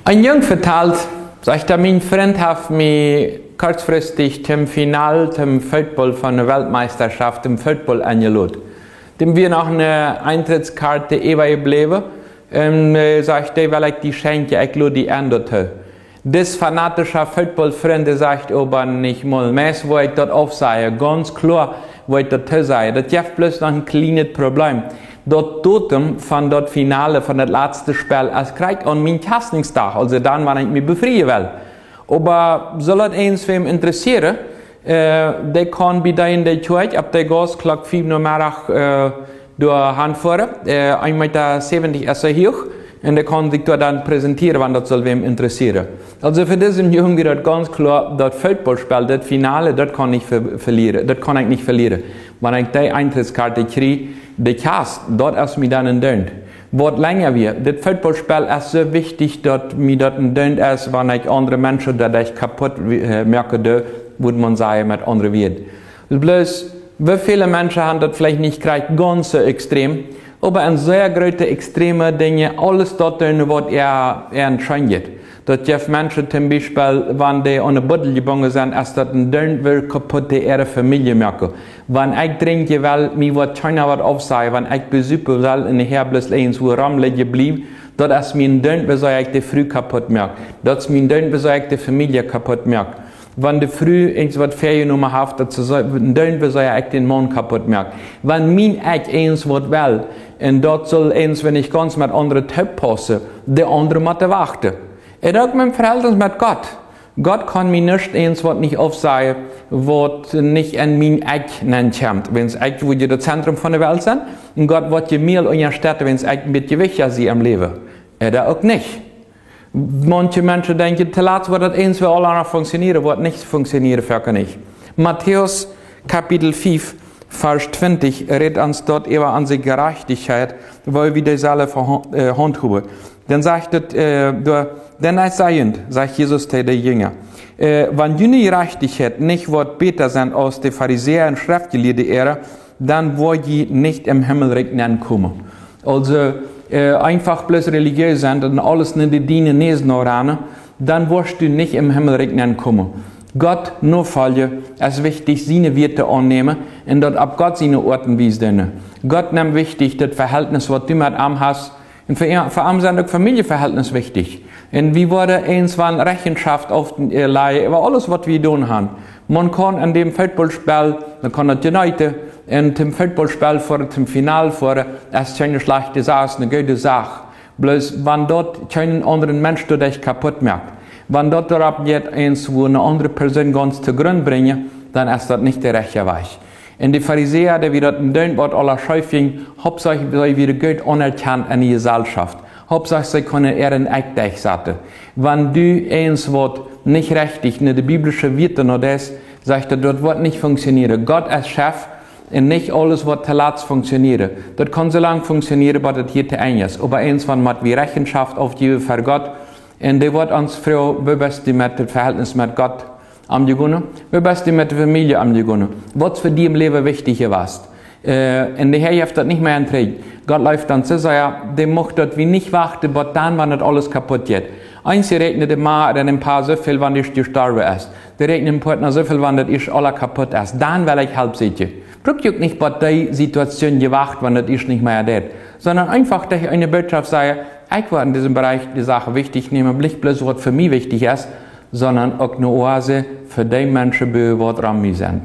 Ein Jung vertelt, sagt er, mein Freund hat mich kurzfristig zum Final, zum Football von der Weltmeisterschaft, im Football eingeladen. Dem wir noch eine Eintrittskarte übergeblieben und sagt er, weil ich die schenke, ich lade die änderte. Das fanatische Footballfreunde sagt aber nicht mal mehr, wo ich dort aufsehe, ganz klar, wo ich dort sage. Das gibt bloß noch ein kleines Problem. Dort Datum von dort Finale, von das letzte Spiel, es kriegt an meinen Castingstag, also dann, wann ich mich befreien will. Aber soll das eins wem interessieren, der kann bei dir in der Kirche, ab der Gas, Glock 5 Uhr Mittag, durch Handfahren, 1,70 Meter ist er hoch, und der kann sich dort dann präsentieren, wenn das soll wem interessieren. Also für diesen Jungen wird ganz klar, das Footballspiel, das Finale, das kann ich verlieren, das kann ich nicht verlieren. Wenn ich die Eintrittskarte kriege, die Cast, dort ist mir dann ein Dönt. Was länger wird, das Footballspiel ist so wichtig, dass mir das ein Dönt ist, wenn ich andere Menschen, dass ich kaputt merke, würde man sagen, mit anderen wird. Bloß, wie viele Menschen haben das vielleicht nicht ganz so extrem, aber ein sehr große extreme Dinge, alles dort, was entscheidet. Das gibt Menschen zum Beispiel, wenn die an der Buddel gebunden sind, ist das ein Dönt, will kaputt ihre Familie merken. Wenn ich trinke, will mir was keiner was aufsagen, wenn ich besuche, will in der Herbst eins, wo Rammel geblieben, das ist mir ein Dönt, wieso ich die Früh kaputt merke. Das ist mir ein Dönt, wieso ich die Familie kaputt merke. Wenn die Früh irgendwas Feriennummer hat, das ist ein Dönt, wieso ich den Mann kaputt merke. Wenn mein ich eins was will, und dort soll eins, wenn ich ganz mit anderen Typ passe, der andere muss warten. Und auch mit dem Verhältnis mit Gott. Gott kann mir nicht eins, was nicht aufsagen, was nicht in mein Ich nennt. Wenn es Ich, wo ihr das Zentrum von der Welt sind, und Gott wird je mehr in der Stadt, wenn es Ich mit Gewicht sie im Leben. Oder auch nicht. Manche Menschen denken, zuletzt wird das eins für alle anderen funktionieren, wird nicht funktionieren für nicht. Matthäus Kapitel 5, Vers 20 redet uns dort über unsere Gerechtigkeit, weil wir die Sache handhaben. Dann sagt denn es seiend, sagt Jesus zu den Jüngern, wenn jene Gerechtigkeit nicht wird besser sind als die Pharisäer und Schriftgelehrten, dann wird je nicht im Himmelreich kommen. Also, einfach bloß religiös sind und alles in die Dienen nehmen, dann wirst du nicht im Himmelreich kommen. Gott nur folgen, es ist wichtig, seine Werte annehmen und dort ab Gott seine Orten wiesen. Gott nimmt wichtig, das Verhältnis, was du mit ihm hast, und für ihn sind auch Familienverhältnisse wichtig. Und wir wollen eins von Rechenschaft auf leihen über alles, was wir tun haben. Man kann in dem Footballspiel, man kann das United, in dem Footballspiel vor zum Final vor, es ist keine schlechte Sache, eine gute Sache. Bloß, wenn dort keinen anderen Mensch dich kaputt macht, wenn dort darauf geht, eins, wo eine andere Person ganz zu Grund bringen, dann ist das nicht der rechte Weg. Und die Pharisäer, die wieder ein Döntwort aller Schäufchen, hauptsächlich sie wieder gut anerkannt in die Gesellschaft. Hauptsächlich sie können ehren Eckdeich sagen. Wenn du eins Wort nicht richtig, ne, die biblische Werte noch das, sagt er, dort wird nicht funktionieren. Gott als Chef, und nicht alles wird zuletzt funktionieren. Das kann so lange funktionieren, bis das hier zu Ende ist. Aber eins, wenn wir Rechenschaft aufgeben für Gott, und der wird uns fragen, wie bist du mit dem Verhältnis mit Gott umgegangen? Wie bist du mit der Familie umgegangen? Was für dich im Leben wichtig ist? Und der Herr hilft das nicht mehr enträgt. Gott läuft dann zu sagen, der macht das wie nicht warten, bis dann, wenn das alles kaputt geht. Eins regnet der Mann oder ein paar so viel, wenn ich gestorben ist. Der regnet im Partner so viel, wenn das ist alles kaputt ist. Dann will ich halb sicher. Braucht ihr nicht bei der Situation gewacht, wenn das ist nicht mehr da. Sondern einfach, dass ich eine Botschaft sage, ich war in diesem Bereich die Sache wichtig, nicht bloß was für mich wichtig ist, sondern auch eine Oase für die Menschen, die dran sind.